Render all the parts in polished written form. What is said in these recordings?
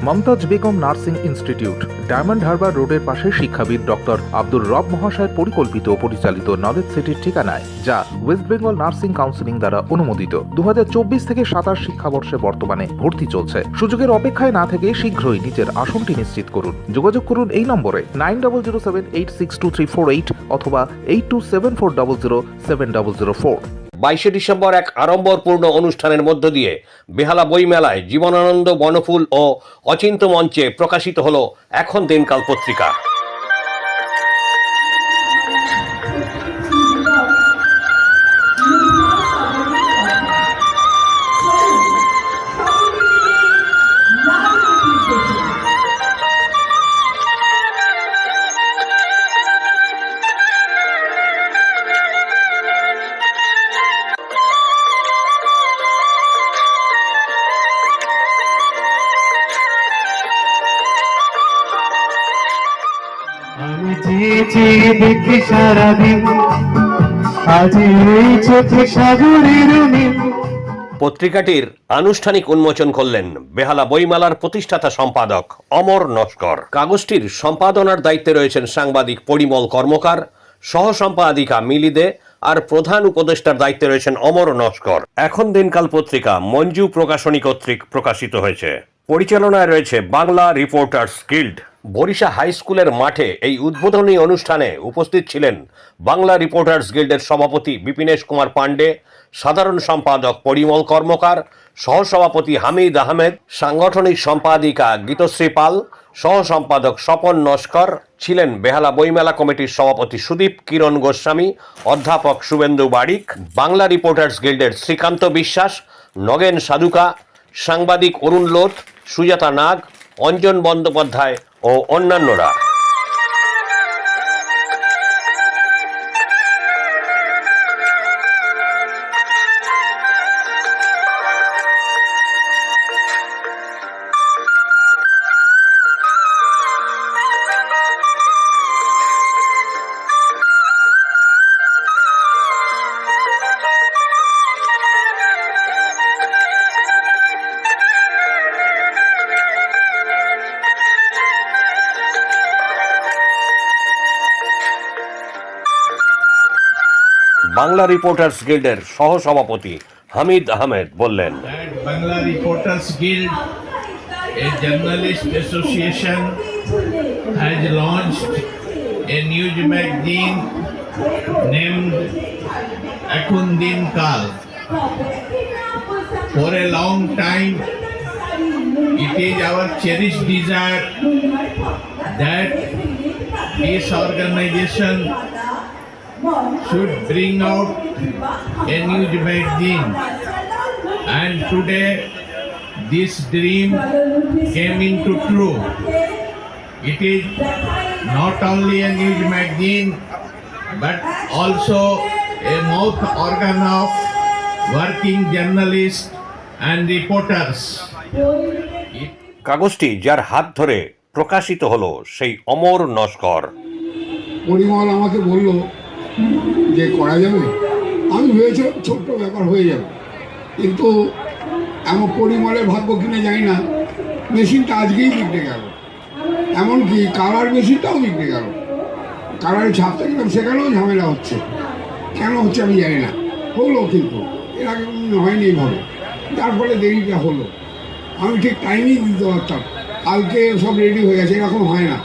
Mumtaz Begum nursing institute, Diamond Harbour রোডের পাশে শিক্ষাবিদ ডক্টর আব্দুর রব মহাশয়ের পরিকল্পিত ও পরিচালিত নলেজ সিটির ঠিকানায়, যা ওয়েস্ট বেঙ্গল নার্সিং কাউন্সিলিং দ্বারা অনুমোদিত। 2024 থেকে 27 শিক্ষাবর্ষে বর্তমানে ভর্তি চলছে। সুযোগের অপেক্ষায় না থেকে শীঘ্রই নিজের আসনটি নিশ্চিত করুন। যোগাযোগ করুন এই নম্বরে 9007862348 অথবা 8274007004। 22শে ডিসেম্বর এক আড়ম্বরপূর্ণ অনুষ্ঠানের মধ্য দিয়ে বেহালা বইমেলায় জীবনানন্দ বনফুল ও অচিন্ত মঞ্চে প্রকাশিত হল এখন দিনকাল পত্রিকা। আমি চেয়ে দেখি সারাদিন আজ এই চোখে সাগরের নীল। পত্রিকাটির আনুষ্ঠানিক উন্মোচন করলেন বেহালা বইমেলার প্রতিষ্ঠাতা সম্পাদক অমর নস্কর। কাগজটির সম্পাদনার দায়িত্বে রয়েছেন সাংবাদিক পরিমল কর্মকার, সহ সম্পাদিকা মিলি দে, আর প্রধান উপদেষ্টার দায়িত্বে রয়েছেন অমর নস্কর। এখন দিনকাল পত্রিকা মঞ্জু প্রকাশনী কর্তৃক প্রকাশিত হয়েছে। পরিচালনায় রয়েছে Bangla reporters guild. Barisha high স্কুলের মাঠে এই উদ্বোধনী অনুষ্ঠানে উপস্থিত ছিলেন বাংলা রিপোর্টার্স গিল্ডের সভাপতি বিপিনেশ কুমার পাণ্ডে, সাধারণ সম্পাদক পরিমল কর্মকার, সহসভাপতি হামিদ আহমেদ, সাংগঠনিক সম্পাদিকা গীতশ্রী পাল, সহ সম্পাদক স্বপন নস্কর ছিলেন। বেহালা বইমেলা কমিটির সভাপতি সুদীপ কিরণ গোস্বামী, অধ্যাপক শুভেন্দু বারিক, বাংলা রিপোর্টার্স গিল্ডের শ্রীকান্ত বিশ্বাস, নগেন সাধুকা, সাংবাদিক অরুণ লোট, সুজাতা নাগ, অঞ্জন বন্দ্যোপাধ্যায় ও অন্যান্যরা। বাংলা রিপোর্টার্স গিল্ডের সহসভাপতি হামিদ আহমেদ বললেন, Bangla reporters guild, a journalist association, has launched a news magazine named Ekhon Dinkal. For a long time, it is our cherished desire that this organization should bring out a news magazine, and today this dream came into true. It is not only a news magazine but also a mouth organ of working journalists and reporters. কাগজটি যার হাত ধরে প্রকাশিত হলো সেই অমর নস্কর। পরিমল আমাকে বলল যে করা যাবে। আমি ভেবেছিলাম ছোট্ট ব্যাপার হয়ে যাবে, কিন্তু এমন পরিমলের ভাগ্য কিনে যাই না, মেশিনটা আজকেই বিগড়ে গেল। এমনকি কালার মেশিনটাও বিগড়ে গেল। কালারে ছাপতে গেলাম, সেখানেও ঝামেলা হচ্ছে। কেন হচ্ছে আমি জানি না, হলো কিন্তু এর আগে হয়নি এইভাবে, যার ফলে দেরিটা হলো। আমি ঠিক টাইমই দিতে পারতাম, কালকে সব রেডি হয়ে গেছে, এরকম হয় না।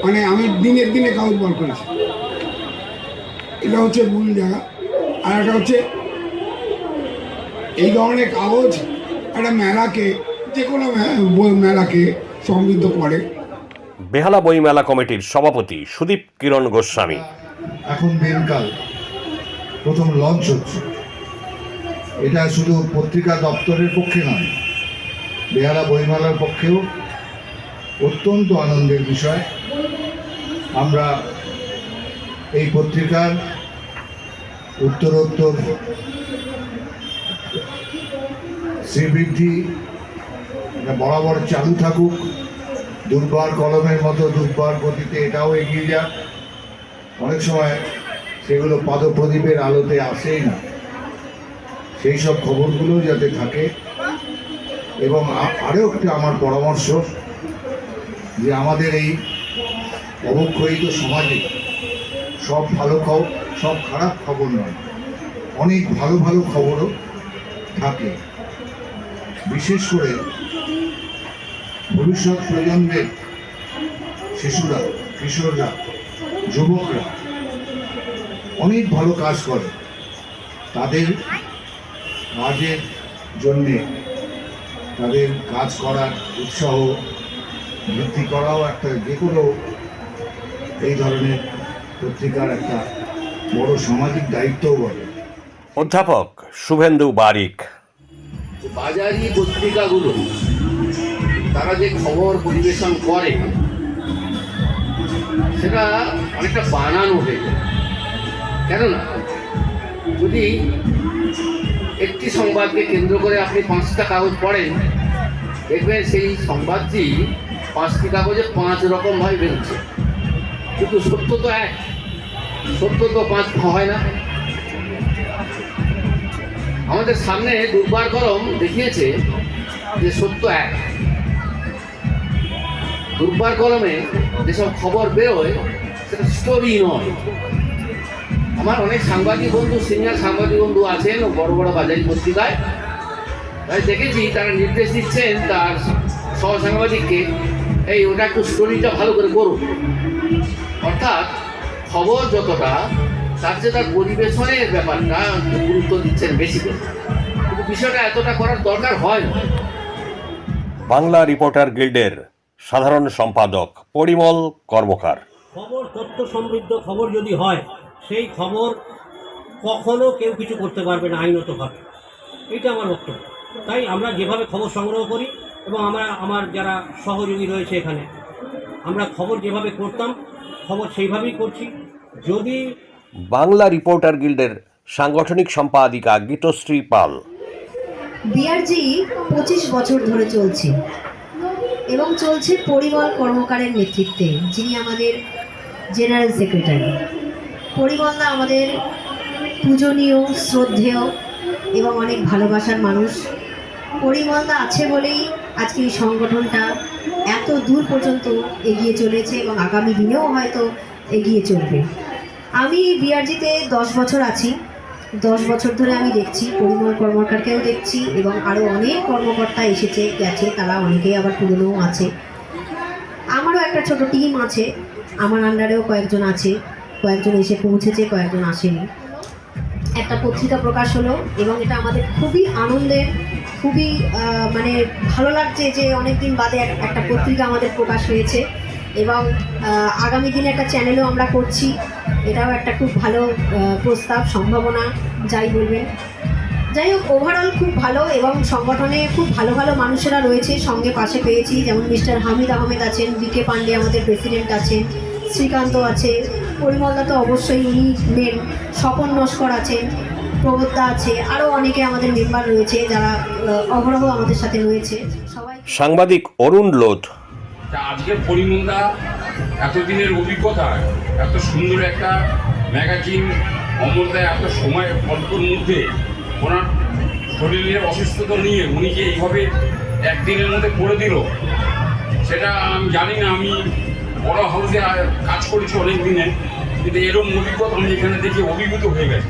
মানে আমি দিনের দিনে কাগজ বার করেছি। এটা হচ্ছে মূল জায়গা। আর একটা হচ্ছে এই ধরনের কাগজ একটা মেলাকে, যে কোনো মেলাকে সমৃদ্ধ করে। বেহালা বইমেলা কমিটির সভাপতি সুদীপ কিরণ গোস্বামী। এখন দিনকাল প্রথম লঞ্চ হচ্ছে। এটা শুধু পত্রিকা দপ্তরের পক্ষে নয়, বেহালা বইমেলার পক্ষেও অত্যন্ত আনন্দের বিষয়। আমরা এই পত্রিকার উত্তরোত্তর শ্রীবৃদ্ধি বরাবর চালু থাকুক, দুর্বার কলমের মতো দুর্বার গতিতে এটাও এগিয়ে যাক। অনেক সময় সেগুলো পাদপ্রদীপের আলোতে আসেই না, সেই সব খবরগুলো যাতে থাকে। এবং আরও একটা আমার পরামর্শ যে আমাদের এই অবক্ষয়িত সমাজে সব ভালো খবর, সব খারাপ খবর নয়, অনেক ভালো ভালো খবরও থাকে। বিশেষ করে ভবিষ্যৎ প্রজন্মের শিশুরা, কিশোররা, যুবকরা অনেক ভালো কাজ করে। তাদের কাজের জন্যে, তাদের কাজ করার উৎসাহ বৃদ্ধি করাও একটা, যে কোনো এই ধরনের পত্রিকার একটা বড় সামাজিক দায়িত্বও বলে। অধ্যাপক শুভেন্দু বারিক। বাজারি পত্রিকাগুলো তারা যে খবর পরিবেশন করে সেটা অনেকটা বানানো হয়ে যায়। কেননা যদি একটি সংবাদকে কেন্দ্র করে আপনি 5টা কাগজ পড়েন, দেখবেন সেই সংবাদটি 5টি কাগজে 5 রকমভাবে বেরোচ্ছে, কিন্তু সত্য তো এক, সত্য তো 5 হয় না। আমাদের সামনে দুর্বার কলম দেখিয়েছে যে সত্য এক। দুর্বার কলমে যেসব খবর বেরোয় সেটা স্টোরি নয়। আমার অনেক সাংবাদিক বন্ধু, সিনিয়র সাংবাদিক বন্ধু আছেন বড় বড় বাজারি পত্রিকায়, তাই দেখেছি তারা নির্দেশ দিচ্ছেন তার সহ সাংবাদিককে, এই ওটা একটু স্টোরিটা ভালো করে করুন। অর্থাৎ খবর যতটা, তার যে তার পরিবেশনের ব্যাপারটা গুরুত্ব দিচ্ছেন বেশি করে, কিন্তু বিষয়টা এতটা করার দরকার হয় না। বাংলা রিপোর্টার গিল্ডের সাধারণ সম্পাদক পরিমল কর্মকার। খবর তথ্য সমৃদ্ধ খবর যদি হয়, সেই খবর কখনো কেউ কিছু করতে পারবে না আইনতভাবে, এইটা আমার বক্তব্য। তাই আমরা যেভাবে খবর সংগ্রহ করি এবং আমার যারা সহযোগী রয়েছে এখানে, আমরা খবর যেভাবে করতাম খবর সেইভাবেই করছি। যদি বাংলা রিপোর্টার গিল্ডের সাংগঠনিক সম্পাদিকা গীতশ্রী পাল। বিআরজি 25 বছর ধরে চলছে এবং চলছে পরিমল কর্মকারের নেতৃত্বে, যিনি আমাদের জেনারেল সেক্রেটারি। পরিমলদা আমাদের পূজনীয়, শ্রদ্ধেয় এবং অনেক ভালোবাসার মানুষ। পরিমলদা আছে বলেই আজকে এই সংগঠনটা এত দূর পর্যন্ত এগিয়ে চলেছে এবং আগামী দিনেও হয়তো এগিয়ে চলবে। আমি বিআরজিতে 10 বছর আছি। 10 বছর ধরে আমি দেখছি, পরিমল কর্মকারকেও দেখছি এবং আরও অনেক কর্মকর্তা এসেছে গেছে, তারা অনেকেই আবার পুরনোও আছে। আমারও একটা ছোট টিম আছে, আমার আন্ডারেও কয়েকজন আছে, কয়েকজন এসে পৌঁছেছে, কয়েকজন আসেনি। একটা পত্রিকা প্রকাশ হলো এবং এটা আমাদের খুবই আনন্দের, খুবই মানে ভালো লাগছে যে অনেক দিন বাদে একটা পত্রিকা আমাদের প্রকাশ হয়েছে এবং আগামী দিনে একটা চ্যানেলও আমরা করছি। এটাও একটা খুব ভালো প্রস্তাব, সম্ভাবনা যাই বলবেন। যাই হোক, ওভারঅল খুব ভালো এবং সংগঠনে খুব ভালো ভালো মানুষেরা রয়েছে, সঙ্গে পাশে পেয়েছি। যেমন মিস্টার হামিদ আহমেদ আছেন, বিকে পান্ডে আমাদের প্রেসিডেন্ট আছেন, শ্রীকান্ত আছে, পরিমলদা তো অবশ্যই উনি মেন, স্বপন নস্কর আছেন, প্রবোধদা আছে, আরও অনেকে আমাদের মেম্বার রয়েছে যারা অহরহ আমাদের সাথে রয়েছে। সবাই সাংবাদিক অরুণ লোধ। আজকের পরিমলদা এতদিনের অভিজ্ঞতা, এত সুন্দর একটা ম্যাগাজিন, অমরদা এত সময় অল্পর মধ্যে ওনার শরীরের অসুস্থতা নিয়ে উনি যে এইভাবে একদিনের মধ্যে করে দিল, সেটা আমি জানি না। আমি বড় হাউসে কাজ করেছি অনেক দিনে, কিন্তু এরকম অভিজ্ঞতা আমি এখানে দেখে অভিভূত হয়ে গেছি।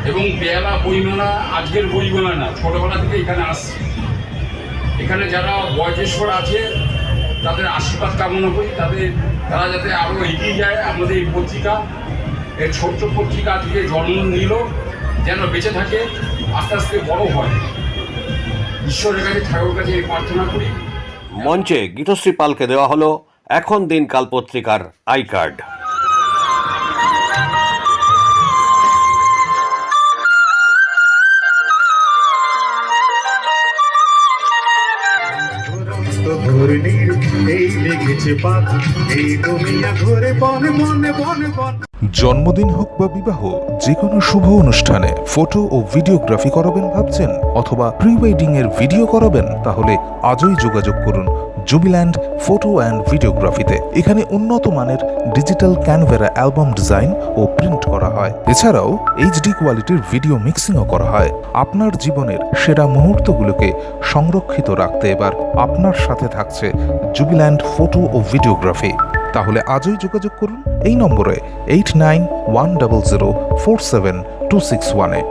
এবং বেলা বইমেলা আজকের বইমেলা না, ছোটোবেলা থেকে এখানে আসছি। এখানে যারা বয়োজ্যেষ্ঠরা আছে তাদের আশীর্বাদ কামনা করি, তারা যাতে আরও এগিয়ে যায়। আমাদের এই পত্রিকা, এই ছোট্ট পত্রিকা আজকে জন্ম নিল, যেন বেঁচে থাকে, আস্তে আস্তে বড় হয়। ঈশ্বরের কাছে, ঠাকুরের কাছে এই প্রার্থনা করি। মঞ্চে গীতশ্রী পালকে দেওয়া হলো এখন দিনকাল পত্রিকার আই কার্ড। জন্মদিন হোক বা বিবাহ, যে কোনো শুভ অনুষ্ঠানে ফটো ও ভিডিওগ্রাফি করাবেন ভাবছেন, অথবা প্রি ওয়েডিং এর ভিডিও করাবেন, তাহলে আজই যোগাযোগ করুন জুবিল্যান্ড ফটো অ্যান্ড ভিডিওগ্রাফিতে। এখানে উন্নত মানের ডিজিটাল ক্যানভেরা অ্যালবাম ডিজাইন ও প্রিন্ট করা হয়। এছাড়াও এইচডি কোয়ালিটির ভিডিও মিক্সিংও করা হয়। আপনার জীবনের সেরা মুহূর্তগুলোকে সংরক্ষিত রাখতে এবার আপনার সাথে থাকছে জুবিল্যান্ড ফটো ও ভিডিওগ্রাফি। তাহলে আজই যোগাযোগ করুন এই নম্বরে 8910047261-এ।